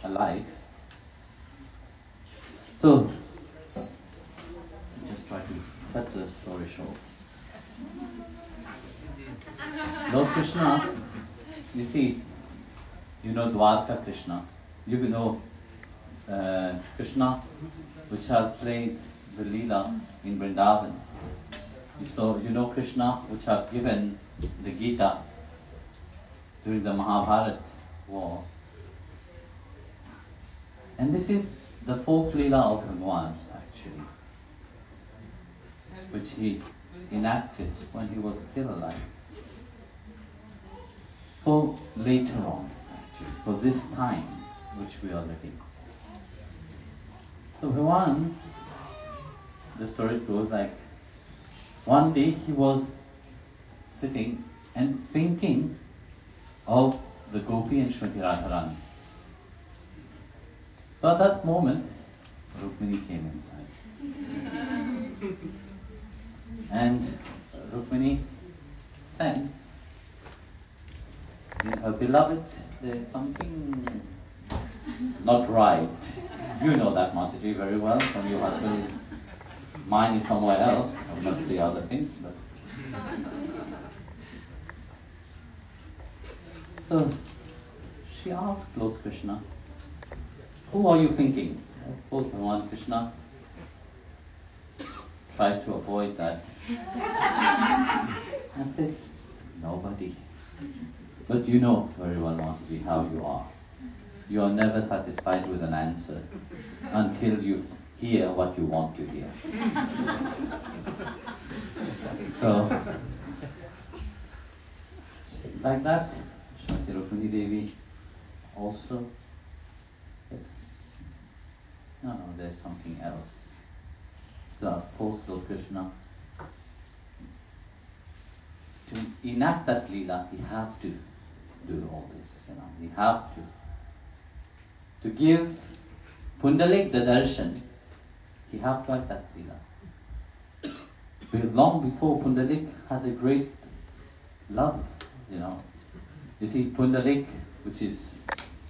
alike. So, just try to cut the story short. Lord Krishna, you see, you know Dwarka Krishna, you know Krishna, which have played the Leela in Vrindavan. So you know Krishna, which have given the Gita during the Mahabharata war. And this is the fourth Leela of Bhagwan, actually, which he enacted when he was still alive. For later on, actually, for this time which we are living. So Bhagwan, the story goes like, one day he was sitting and thinking of the Gopi and Shrimati Radharani. So at that moment, Rukmini came inside. And Rukmini sensed in her beloved there's something not right. You know that, Mataji, very well, from your husband's mind is somewhere else. I will not say other things, but... So, she asked Lord Krishna, who are you thinking? Of course, Bhagavan Krishna tried to avoid that. I said, nobody. But you know very well, Mataji, how you are. You are never satisfied with an answer until you hear what you want to hear. So, like that, Srimati Rukmini Devi also said, no, there's something else. So, of course, Lord Krishna, to enact that Leela, he have to do all this, he have to give Pundalik the darshan, he have to act that Leela. Because long before Pundalik had a great love, You see Pundalik, which is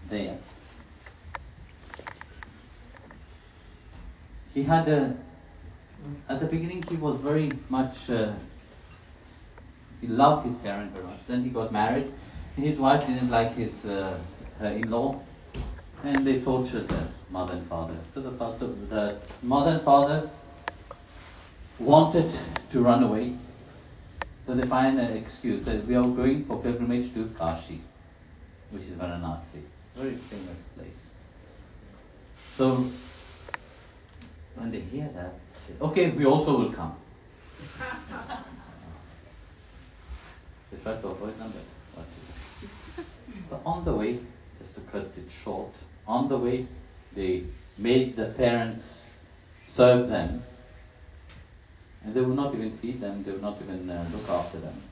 there, he had at the beginning he was very much, he loved his parents very much. Then he got married, and his wife didn't like his her in-law, and they tortured the mother and father. So the mother and father wanted to run away, so they find an excuse that we are going for pilgrimage to Kashi, which is Varanasi, very famous place. So when they hear that, they say, okay, we also will come. They try to avoid them, but what to do? So on the way, just to cut it short, on the way they made the parents serve them, and they would not even feed them, they would not even look after them.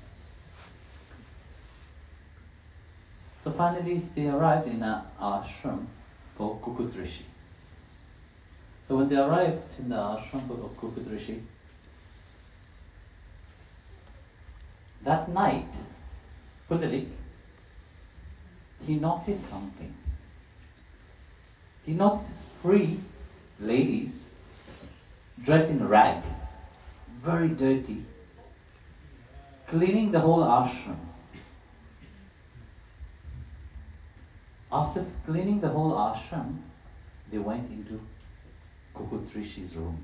So finally they arrived in an ashram for Kukut Rishi. So when they arrived in the ashram of Kukut Rishi, that night, Pundalik, he noticed something. He noticed 3 ladies dressed in rag, very dirty, cleaning the whole ashram. After cleaning the whole ashram, they went into Kukut Rishi's room.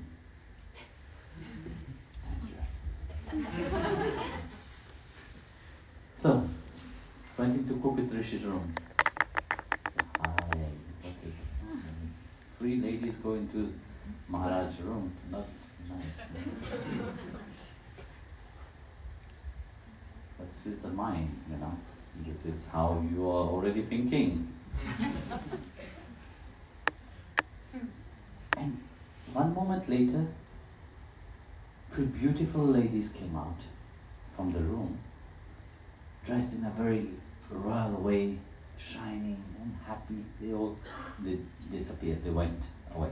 So, went into Kukut Rishi's room. Okay. 3 ladies go into Maharaj's room, not nice. But this is the mind, This is how you are already thinking. And one moment later, 3 beautiful ladies came out from the room, dressed in a very royal way, shining and happy. They disappeared, they went away.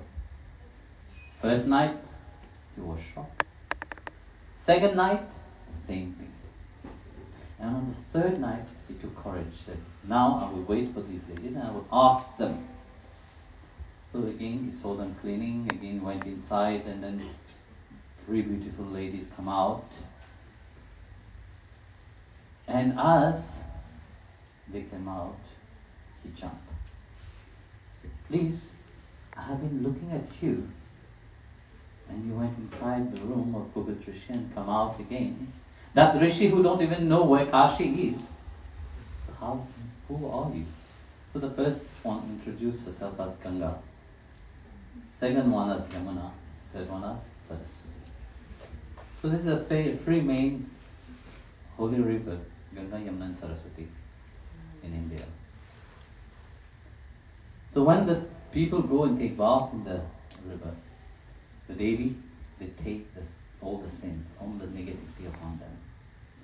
First night, he was shocked. Second night, the same thing. And on the 3rd night, he took courage, said, now I will wait for these ladies and I will ask them So again, he saw them cleaning, again went inside, and then 3 beautiful ladies come out. And as they came out, he jumped. Please, I have been looking at you, and you went inside the room of Kugut Rishi and come out again. That Rishi who don't even know where Kashi is. Who are you? So the first one introduced herself as Ganga. Second one as Yamuna. Third one as Saraswati. So this is the 3 main holy river, Ganga, Yamuna and Saraswati in India. So when the people go and take bath in the river, the Devi, they take all the sins, all the negativity upon them.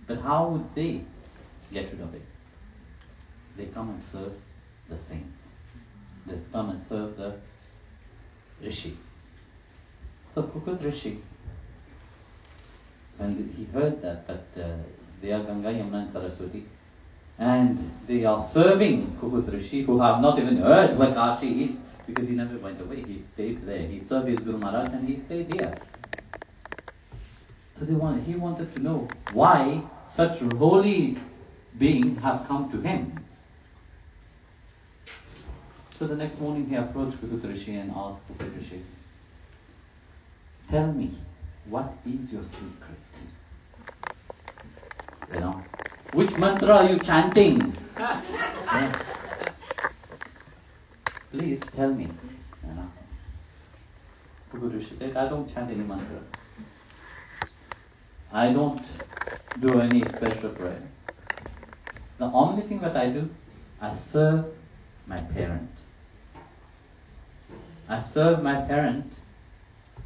But how would they get rid of it? They come and serve the saints. They come and serve the Rishi. So Kukut Rishi, when he heard that they are Ganga, Yamuna and Saraswati, and they are serving Kukut Rishi, who have not even heard where Kashi is, because he never went away. He stayed there. He served his Guru Maharaj and he stayed here. So he wanted to know why such holy being have come to him. So the next morning he approached Kukut Rishi and asked Kukut Rishi, tell me, what is your secret? You know, which mantra are you chanting? Yeah. Please tell me. You know. Kukut Rishi said, I don't chant any mantra. I don't do any special prayer. The only thing that I do, I serve my parent. I serve my parent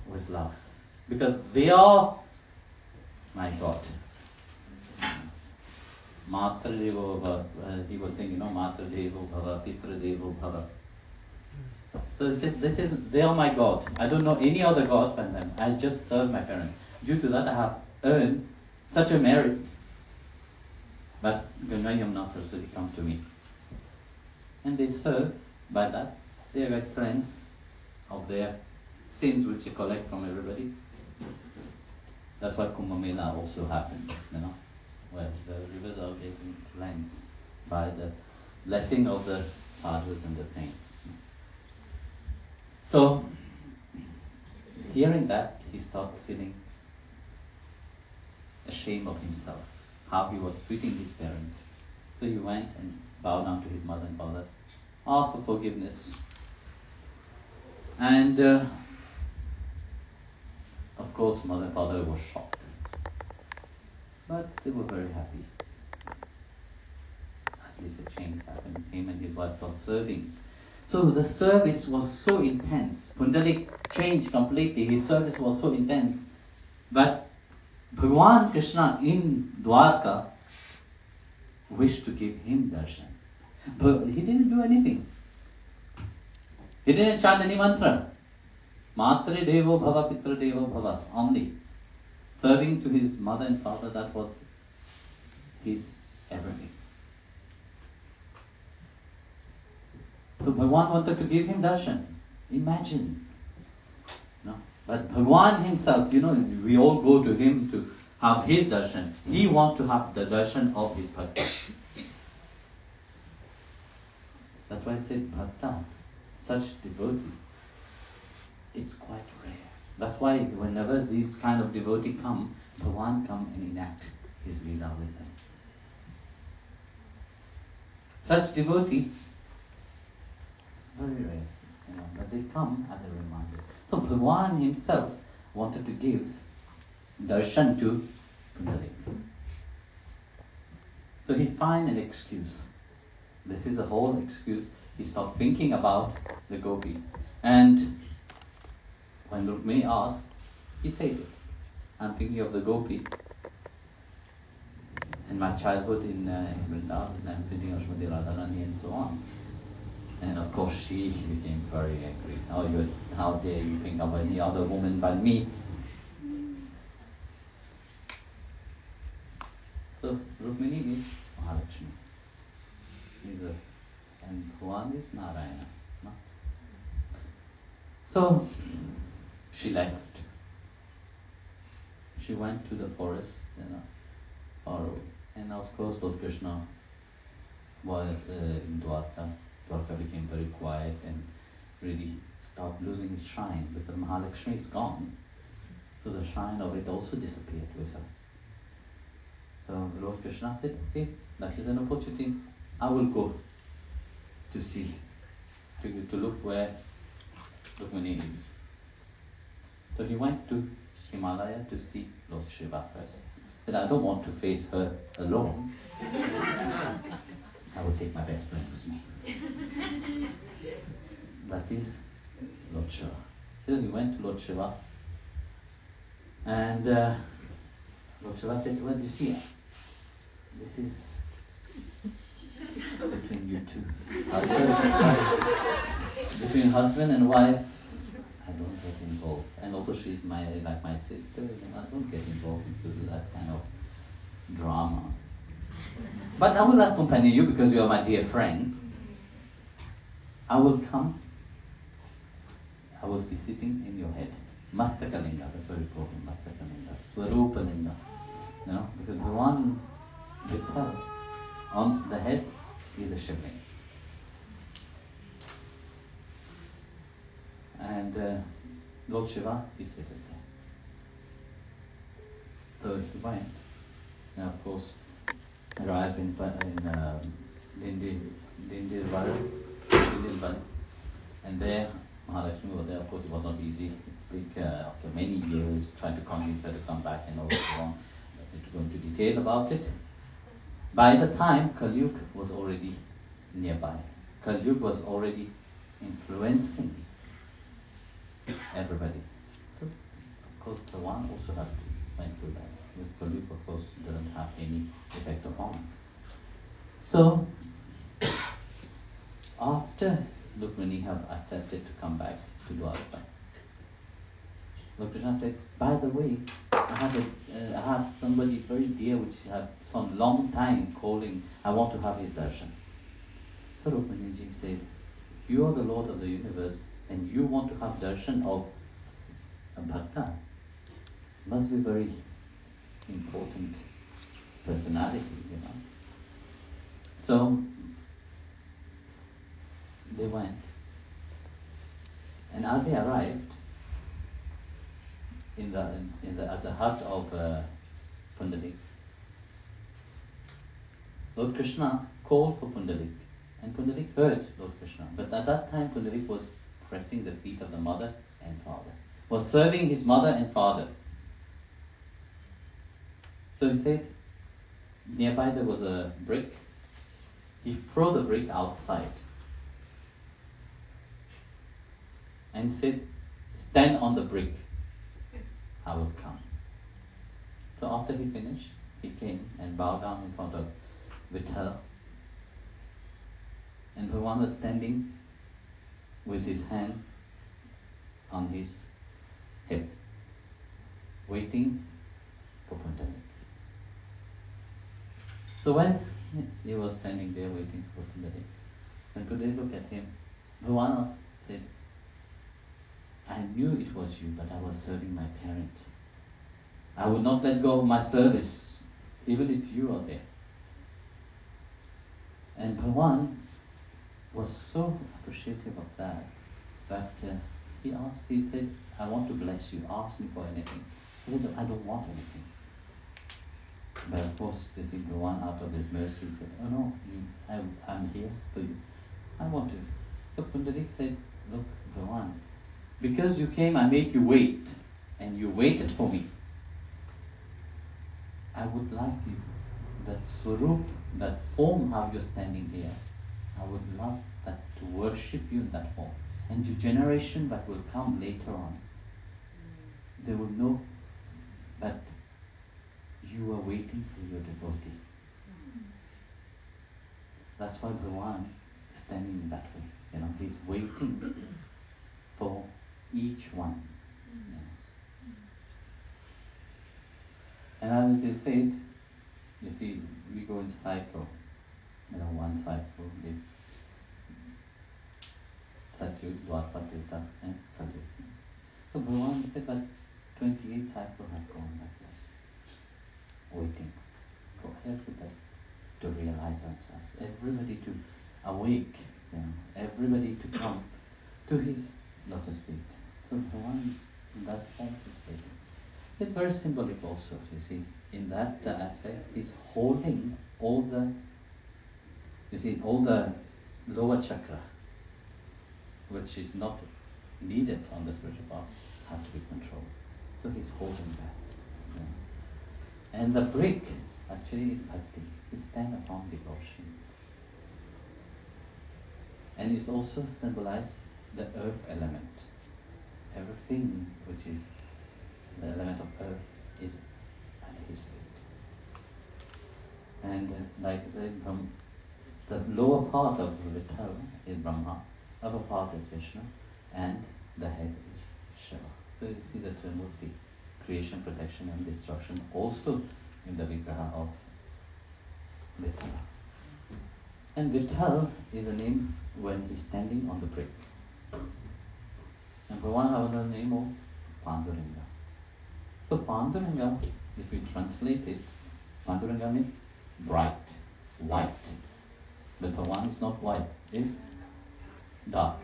with love. Because they are my God. Matra Devo Bhava. He was saying, Matra Devo Bhava, Pitra Devo Bhava. So they are my God. I don't know any other God than them. I just serve my parents. Due to that, I have earned such a merit. But Ganga, Yamuna, Saraswati come to me. And they serve by that. They were cleansed of their sins which they collect from everybody. That's why Kumbh Mela also happened, where the rivers are getting cleansed by the blessing of the sadhus and the saints. So, hearing that, he started feeling ashamed of himself, how he was treating his parents. So he went and bowed down to his mother and father, asked for forgiveness. And of course, mother and father were shocked. But they were very happy. At least a change happened. Him and his wife started serving. So the service was so intense. Pundalik changed completely. His service was so intense. But Bhagavan Krishna in Dwarka wished to give him darshan. But he didn't do anything. He didn't chant any mantra. Matre Devo Bhava, Pitra Devo Bhava. Only. Serving to his mother and father, that was his everything. So Bhagavan wanted to give him darshan. Imagine. But Bhagavan himself, we all go to him to have his darshan. He wants to have the darshan of his bhakta. That's why it said bhakta, such devotee. It's quite rare. That's why whenever these kind of devotee come, Bhagavan come and enact his leela with them. Such devotee, it's very rare, but they come as a reminder. So Bhagavan himself wanted to give darshan to Pundalik. So he find an excuse. This is a whole excuse. He started thinking about the gopi. And when Rukmini asked, he said it. I'm thinking of the gopi. In my childhood in Vrindavan, I'm thinking of Srimati Radharani and so on. And of course she became very angry. How dare you think of any other woman but me? So Rukmini is Mahalakshmi. And Bhagavan is Narayana. No? So she left. She went to the forest, far away. And of course, Lord Krishna was in Dwarka. Dwarka became very quiet and really stopped losing its shine because Mahalakshmi is gone. So the shine of it also disappeared with her. So Lord Krishna said, okay, that is an opportunity. I will go to see, to look where Rukmini is. So he went to Himalaya to see Lord Shiva first. He said, I don't want to face her alone. I will take my best friend with me. That is Lord Shiva. So he went to Lord Shiva, and Lord Shiva said, well, you see, this is between you two. Between husband and wife, I don't get involved. And although she's like my sister, I don't get involved into that kind of drama. But I will accompany you because you are my dear friend. I will come. I will be sitting in your head. Mastakalinga, that's very important. Mastakalinga. Swarupalinga. Because the one with her on the head is a shivling. And Lord Shiva is seated there. So he went. Now, of course, arrived in Dindilvan, and there Mahalakshmi was there. Of course, it was not easy. After many years, trying to convince her to come back and all so on. I need to go into detail about it. By the time Kali was already nearby, Kali was already influencing everybody. So, of course, the one also had to went through that. With Kali, of course, doesn't have any effect upon. So, after Rukmini have accepted to come back to Dwarka, Lord Krishna said, by the way, I have somebody very dear which I have some long time calling, I want to have his darshan. So Rukminiji said, you are the Lord of the universe and you want to have darshan of a bhakta. Must be very important personality, So they went, and as they arrived at the hut of Pundalik, Lord Krishna called for Pundalik, and Pundalik heard Lord Krishna. But at that time, Pundalik was pressing the feet of the mother and father, was serving his mother and father. So he said, nearby there was a brick. He threw the brick outside and said, stand on the brick, I will come. So after he finished, he came and bowed down in front of Vitthal. And Bhagavan was standing with his hand on his hip, waiting for Pundalik. So when he was standing there waiting for Pundalik, when Pundalik looked at him, Bhagavan said, I knew it was you, but I was serving my parents. I would not let go of my service, even if you are there. And Bhagavan was so appreciative of that, he said, I want to bless you, ask me for anything. He said, I don't want anything. But of course, this is Bhagavan out of his mercy said, oh no, I'm here for you. I want to. So Pundalik said, look, Bhagavan, because you came, I made you wait, and you waited for me. I would like you, that swarup, that form how you're standing here, I would love that to worship you in that form. And the generation that will come later on, they will know that you are waiting for your devotee. That's why Bhagavan is standing in that way. He's waiting for each one. And as they said, you see, we go in cycle. One cycle is Satyug, Dwapatita, and Kalyug. So Bhagavan said that 28 cycles have gone like this, waiting for everybody to realize themselves, everybody to awake, everybody to come to his lotus feet. So Bhagavan in that form is waiting. It's very symbolic also, you see. In that aspect, he's holding all the, all the lower chakra, which is not needed on the spiritual path, have to be controlled. So he's holding that. And the brick actually is bhakti. It stands upon devotion. And it's also symbolized the earth element. Everything which is the element of earth is at his feet. And like I said, from the lower part of Vittal is Brahma, upper part is Vishnu, and the head is Shiva. So you see the Trimurti, creation, protection and destruction, also in the Vigraha of Vittal. And Vittal is a name when he's standing on the brick. And Bhagavan has the name of Panduringa. So Panduringa, if we translate it, Panduringa means bright, white. But Bhagavan is not white, it's dark.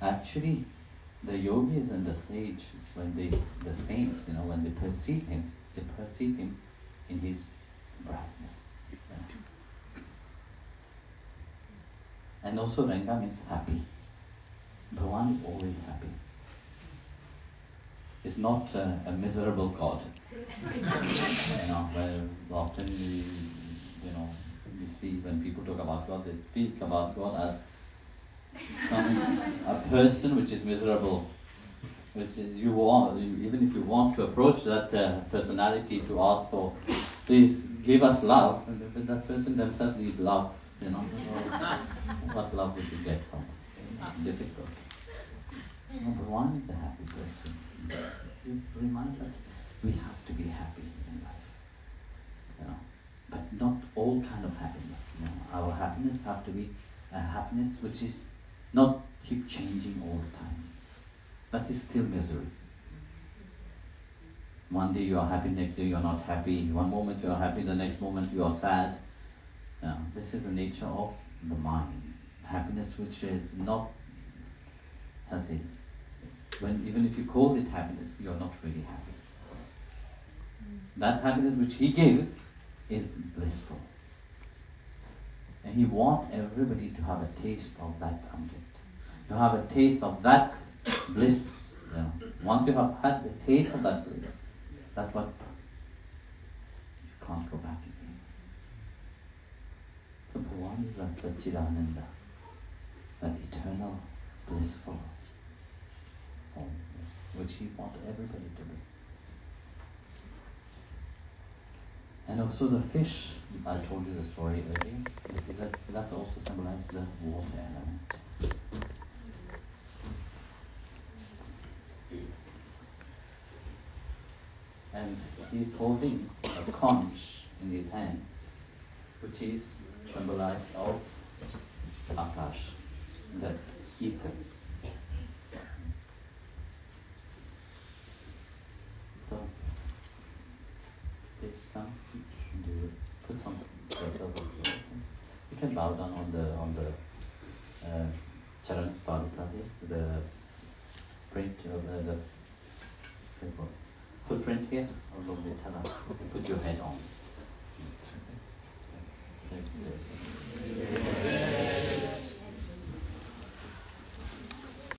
Actually, the yogis and the sages, when the saints, when they perceive him in his brightness. And also Ranga means happy. Bhagavan is always happy. It's not a miserable God. Where often we see when people talk about God, they speak about God as a person which is miserable. Which is, even if you want to approach that personality to ask for, please give us love, but that person themselves needs love. What love would you get from it? Difficult. Bhagavan is a happy person. It reminds us we have to be happy in life. But not all kind of happiness. Our happiness have to be a happiness which is not keep changing all the time. That is still misery. One day you are happy, next day you are not happy. One moment you are happy, the next moment you are sad. This is the nature of the mind. Happiness which is not, even if you call it happiness, you are not really happy. That happiness which he gave is blissful. And he wants everybody to have a taste of that amrit. To have a taste of that bliss. Once you have had the taste of that bliss, that's what you can't go back again. So Bhagavan is that Chidananda, that eternal blissful form, which he wants everybody to be. And also the fish, I told you the story earlier, that also symbolizes the water element. And he's holding a conch in his hand, which is symbolized of Akash, the ether. So, please come, put some pressure. You can bow down on the Charan Parita here, the print of the footprint here, or put your head on.